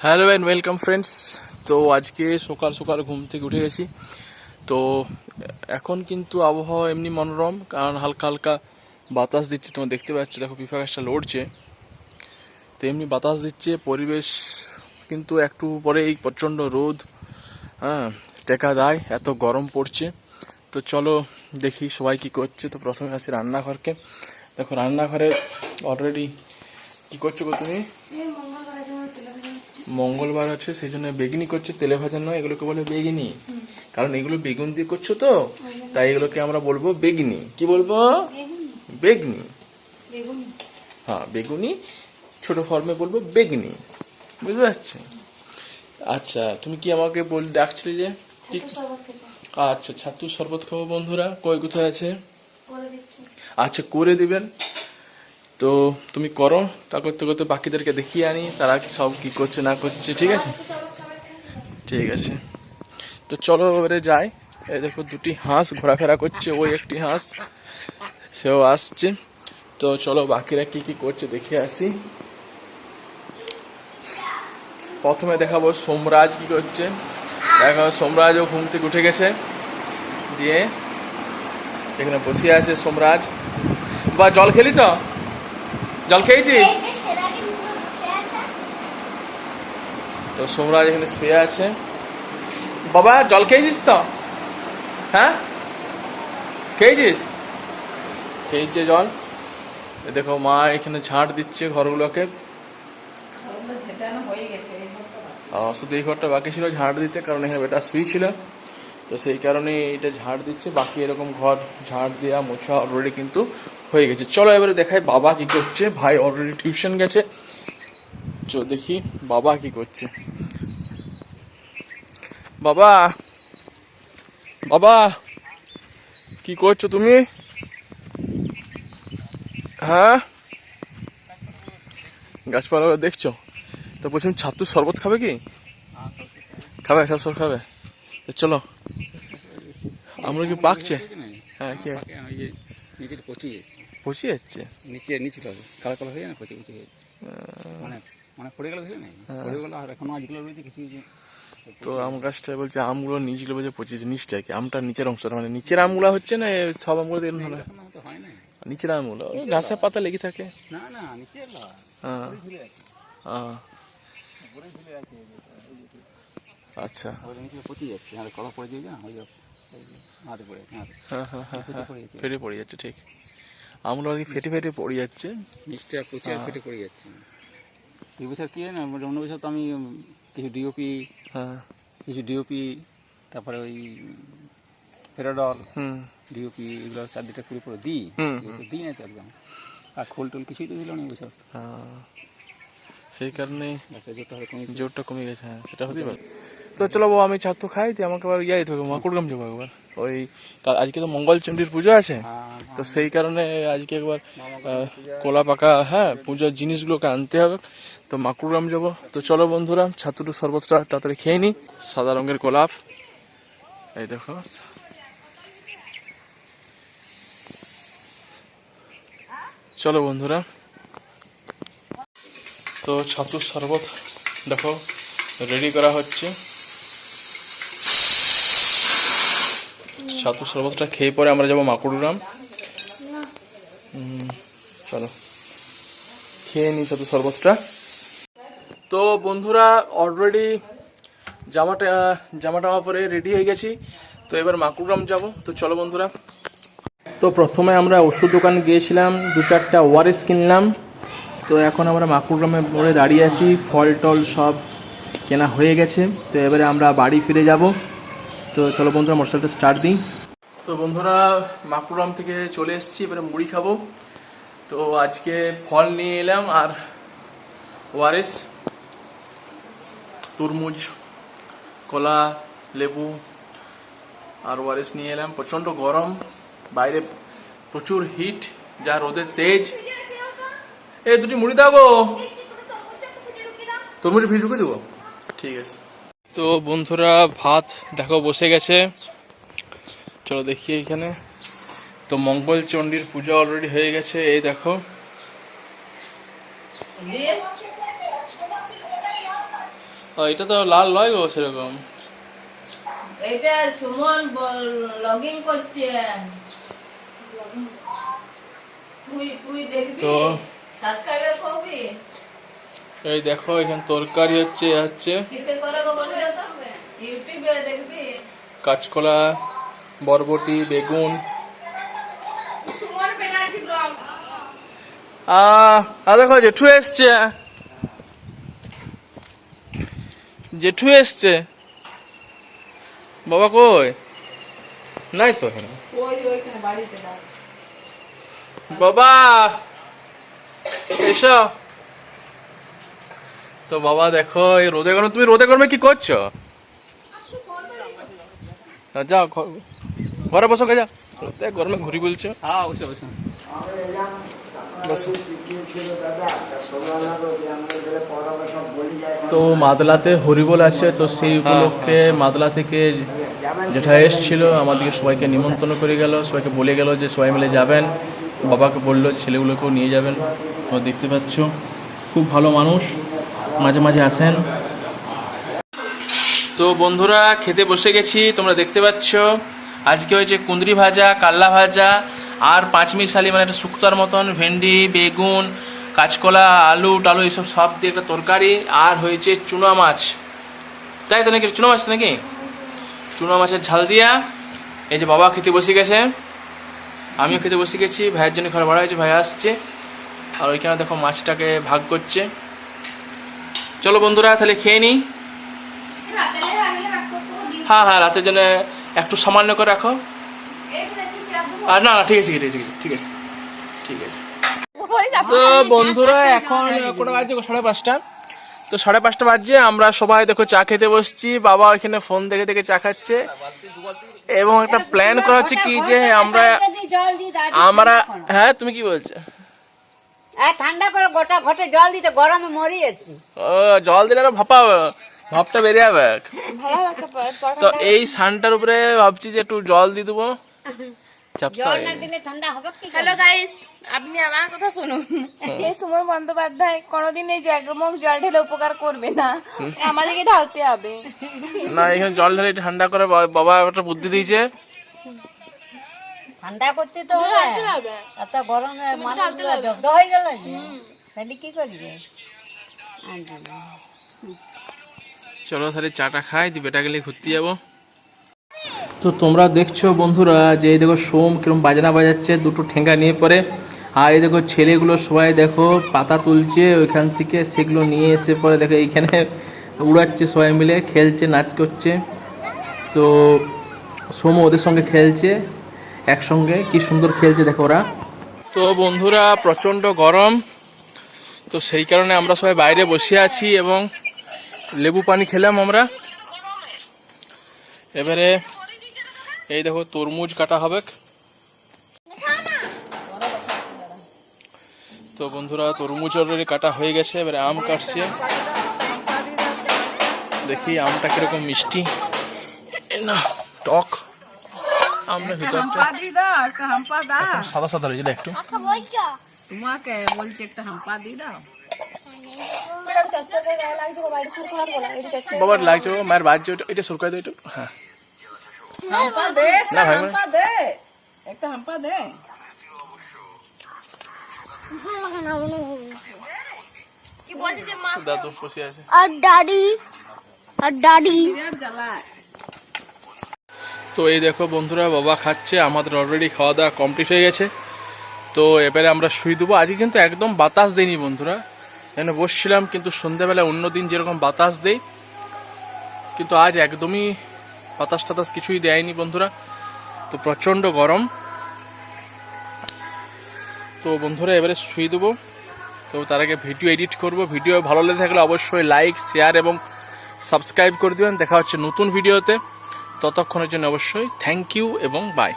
Hello and welcome friends. তো আজকে সকাল সকাল ঘুম থেকে উঠে গেছি। তো এখন কিন্তু আবহাওয়া এমনি মনোরম, কারণ হালকা হালকা বাতাস দিচ্ছে, তোমরা দেখতে পাচ্ছ, দেখো পিফা গাছটা লড়ছে। তো এমনি বাতাস দিচ্ছে, পরিবেশ কিন্তু একটু পরেই প্রচণ্ড রোদ, হ্যাঁ, টেকা দেয়, এত গরম পড়ছে। তো চলো দেখি সবাই কি করছে। তো প্রথমে আসি রান্নাঘরকে। দেখো রান্নাঘরে অলরেডি কি করছো গো তুমি? মঙ্গলবার আছে সেই জন্য বেগুনি করছে, তেলে ভাজা নয়, এগুলোকে বলে বেগুনি। কারণ এগুলো বেগুন দিয়ে করছো তো, তাই এগুলোকে আমরা বলবো বেগুনি। কি বলবো? বেগুনি। হ্যাঁ বেগুনি, ছোট ফর্মে বলবো বেগুনি, বুঝতে পারছো? আচ্ছা তুমি কি আমাকে ডাকছিলে যে কি? আচ্ছা ছাতুর শরবত খাবো বন্ধুরা। কই কোথায় আছে? আচ্ছা করে দিবেন। তো তুমি করো, তা করতে করতে বাকিদেরকে দেখিয়ে আনি তারা সব কি করছে না করছে। ঠিক আছে, ঠিক আছে। তো চলো এবারে যাই। এই দেখো দুটি হাঁস ঘোরাফেরা করছে, ওই একটি হাঁস, সেও আসছে। তো চলো বাকিরা কি কি করছে দেখে আসি। প্রথমে দেখাবো সোমরাজ কি করছে। দেখো সোমরাজও ঘুম থেকে উঠে গেছে, দিয়ে এখানে বসে আছে সোমরাজ। বা জল খেলি তো? জল খেয়েছিস? তো সোমরাজ এখানে শুয়ে আছে। বাবা জল খেয়েছিস তো? হ্যাঁ খেয়েছিস? খেয়েছে জল। দেখো মা এখানে ঝাঁট দিচ্ছে ঘরগুলোকে। শুধু এই ঘরটা বাকি ছিল ঝাঁট দিতে, কারণ এখানে বেটা শুয়েছিল, তো সেই কারণে এটা ঝাঁট দিচ্ছে। বাকি এরকম ঘর ঝাঁট দেওয়া মোছা অলরেডি কিন্তু হয়ে গেছে। চলো এবারে দেখাই বাবা কি করছে। ভাই অলরেডি টিউশন গেছে, দেখি বাবা কি করছে। বাবা, বাবা কি করছো তুমি? হ্যাঁ গাছপালা দেখছো? তো বলছি ছাতুর শরবত খাবে কি? খাবে, সব খাবে? তো চলো। আমরা কি পাকছে? হ্যাঁ কি নিচে পচে যাচ্ছে, পচে যাচ্ছে? নিচে কালো কালো হয়ে যায় না, পচে পচে যাচ্ছে, মানে মানে পড়ে গেল ধরে নাই, পড়ে গেল। আর এখনো আজগুলো রয়েছে কিছু কিছু। তো আম গাছটা বলছে আমগুলো নিচগুলো বলছে পচেছে, নিচটা কি আমটা নিচের অংশটা, মানে নিচের আমগুলো হচ্ছে না সব আমগুলো দিয়ে ভালো? তো হয় না, নিচের আমগুলো গাছের পাতা লেগে থাকে। না না নিচে হ্যাঁ হ্যাঁ আচ্ছা নিচে পচে যাচ্ছে, আর কলা পড়ে যায় না, ওই হাতে পড়ে যাচ্ছে, হ্যাঁ হ্যাঁ হ্যাঁ হ্যাঁ ফেটে পড়ে যাচ্ছে, ঠিক। আমগুলো আর কি ফেটে ফেটে পড়ে যাচ্ছে, নিচটা পচে ফেটে পড়ে যাচ্ছে। এই বছর কি হয় না, অন্য বছর তো আমি কিছু ডিওপি, তারপরে ওই ফেরাডল, ডিওপি, এগুলো চারদিকটা পুরো পুরো দিই না তো একদম। আর খোল টোল কিছুই তো দিল না এই বছর, সেই কারণেই জোরটা কমে গেছে। হ্যাঁ সেটা হতেই পারে। তো চলো বাবা আমি ছাত্র খাই, দিয়ে আমাকে আবার ইয়ে যেতে হবে, মাকুড়গ্রাম যাবো একবার। ওই আজকে তো মঙ্গলচণ্ডীর পুজো আছে, তো সেই কারণে আজকে একবার কলা পাকা, হ্যাঁ পুজোর জিনিসগুলোকে আনতে হবে, তো মাকুড়গ্রাম যাবো। তো চলো বন্ধুরা ছাত্রটু শরবতটা তাড়াতাড়ি খেয়ে নিই। সাদা রঙের গোলাপ, এই দেখো। চলো বন্ধুরা, তো ছাতুর শরবত দেখো রেডি করা হচ্ছে। ছাতুর শরবতটা খেয়ে পরে আমরা যাবো মাকুড়গ্রাম। চলো খেয়ে নিই ছাতুর শরবতটা। তো বন্ধুরা অলরেডি জামা টামা পরে রেডি হয়ে গেছি, তো এবার মাকুড়গ্রাম যাব। তো চলো বন্ধুরা। তো প্রথমে আমরা ওষুধ দোকান গিয়েছিলাম, 2-4টা ওআরএস কিনলাম। তো এখন আমরা মাকুড়গ্রামে মোড়ে দাঁড়িয়ে আছি, ফল টল সব কেনা হয়ে গেছে। তো এবারে আমরা বাড়ি ফিরে যাব। তো চলো বন্ধুরা মোটরসাইকেলটা স্টার্ট দিই। তো বন্ধুরা মাকুড়গ্রাম থেকে চলে এসেছি, এবারে মুড়ি খাবো। তো আজকে ফল নিয়ে এলাম আর ওআরএস, তরমুজ, কলা, লেবু আর ওআরএস নিয়ে এলাম। প্রচণ্ড গরম, বাইরে প্রচুর হিট, যা রোদের তেজ। এই দুটি মুড়ি দাও গো, তরমুজ ভিড় ঢুকে দেবো, ঠিক আছে। তো বন্ধুরা ভাত দেখো বসে গেছে, চলো দেখি এখানে। তো মঙ্গলচণ্ডীর পূজা অলরেডি হয়ে গেছে, এই দেখো। এটা তো লাল নয় গো সেরকম। এটা সুমন লগইন করছে, তুই দেখবি, তো সাবস্ক্রাইবার করবি। এই দেখো এখানে তরকারি হচ্ছে, হচ্ছে কিসে করে গো বলি তো, ইউটিউবে দেখবি। কাঁচকলা, বরবটি, বেগুন। Suman penalty blog. দেখো জেঠু এসছে, জেঠু এসছে। বাবা কই? নাই তো এখানে। ওইখানে বাড়িতে দাও। বাবা এসো। তো বাবা দেখো এই রোদে গরমে, তুমি রোদে গরমে কি করছো? যাও ঘরে বসো, গে যাও, রোদে গরমে ঘুরি বলছো। হ্যাঁ বসে বসে। তো মাদলাতে হরিবোল আছে, তো সেই উপলক্ষে মাদলা থেকে যেটা এসছিল আমাদেরকে সবাইকে নিমন্ত্রণ করে গেল, সবাইকে বলে গেল যে সবাই মিলে যাবেন। বাবাকে বললো ছেলেগুলোকেও নিয়ে যাবেন। তো দেখতে পাচ্ছ খুব ভালো মানুষ, মাঝে মাঝে আসেন। তো বন্ধুরা খেতে বসে গেছি, তোমরা দেখতে পাচ্ছ আজকে হয়েছে কুঁদরি ভাজা, কাল্লা ভাজা আর পাঁচমিশালি মানে একটা শুক্তার মতন, ভেন্ডি, বেগুন, কাঁচকলা, আলু টালু এইসব সব দিয়ে একটা তরকারি, আর হয়েছে চুনা মাছ। তাই তো নাকি? চুনা মাছ নাকি? চুনা মাছের ঝাল দিয়া। এই যে বাবা খেতে বসে গেছে, আমিও খেতে বসে গেছি। ভাইয়ের জন্য ঘর ভাড়া হয়েছে, ভাই আসছে। আর ওইখানে দেখো মাছটাকে ভাগ করছে। চলো বন্ধুরা তাহলে খেয়ে নিই। হ্যাঁ হ্যাঁ, রাতের জন্য একটু সামান্য করে রাখো। আর না না ঠিক আছে ঠিক আছে ঠিক আছে ঠিক আছে। তো বন্ধুরা এখন কটা বাজছে? 5:30। তো 5:30 বাজছে, আমরা সবাই দেখো চা খেতে বসছি। বাবা এখানে ফোন দেখে দেখে চা খাচ্ছে, এবং একটা প্ল্যান করা হচ্ছে কি যে আমরা হ্যাঁ তুমি কি বলছো? ঠান্ডা করে গোটা ঘটে জল দিতে, গরমে মরি যাচ্ছি। ও জল দিলে আরো ভাপটা বেরিয়ে যাবে। তো এই সানটার উপরে ভাবছি যে একটু জল দিয়ে দেবো। জল না দিলে ঠান্ডা হবে কি? হ্যালো গাইস, আপনি আমার কথা শুনুন। এই সুমন বন্দ্যোপাধ্যায় কোনোদিন এই জগমগ জল ঢেলে উপকার করবে না, আমাদেরকে ঢালতে হবে। না এখানে জল ঢেলে ঠান্ডা করে বাবা একটা বুদ্ধি দিয়েছে। ঠান্ডা করতে তো হবে, এত গরমে মানুষগুলো জব্দ হয়ে গেল যে, তাহলে কি করবে? চলো তাহলে চাটা খাই, দি বেটা গেলে ঘুরতে যাবো। তো তোমরা দেখছো বন্ধুরা যে এই দেখো সোম কিরম বাজনা বাজাচ্ছে দুটো ঠেঙ্গা নিয়ে পরে। আর এই দেখো ছেলেগুলো সবাই দেখো পাতা তুলছে ওইখান থেকে, সেগুলো নিয়ে এসে পরে দেখো এইখানে উড়াচ্ছে, সবাই মিলে খেলছে, নাচ করছে। তো সোম ওদের সঙ্গে খেলছে একসঙ্গে, কি সুন্দর খেলছে দেখো ওরা। তো বন্ধুরা প্রচণ্ড গরম, তো সেই কারণে আমরা সবাই বাইরে বসে আছি এবং লেবু পানি খেলাম আমরা। এবারে এই দেখো তরমুজ কাটা হবে। তো বন্ধুরা তরমুজ অলরেডি কাটা হয়ে গেছে, এবারে আম কাটছে। দেখি আমটা কিরকম মিষ্টি না টক। আমরা ভিতরটা সাদা সাদা রয়েছে একটু। তোমাকে বলছি একটা হাম্পা দিয়ে দাও। বাবার লাগছে, মায়ের বাজছে, এটা সরকার দাও একটু। হ্যাঁ হাম্পা দে, না ভাই হাম্পা দে, একটা হাম্পা দে। কি বলছি যে মা দাদু বসে আছে। আর দাদি জ্বালায়। তো এই দেখো বন্ধুরা বাবা খাচ্ছে, আমাদের অলরেডি খাওয়া দাওয়া কমপ্লিট হয়ে গেছে। তো এবারে আমরা শুয়ে দেবো। আজকে কিন্তু একদম বাতাস দেয়নি বন্ধুরা, এখানে বসছিলাম, কিন্তু সন্ধ্যাবেলা অন্য দিন যেরকম বাতাস দেয়, কিন্তু আজ একদমই বাতাস টাতাস কিছুই দেয়নি বন্ধুরা। তো প্রচণ্ড গরম। তো বন্ধুরা এবারে শুয়ে দেবো। তো তার আগে ভিডিও এডিট করব। ভিডিও ভালো লেগে থাকলে অবশ্যই লাইক, শেয়ার এবং সাবস্ক্রাইব করে দেবেন। দেখা হচ্ছে নতুন ভিডিওতে, ততক্ষণের জন্য অবশ্যই থ্যাংক ইউ এবং বাই।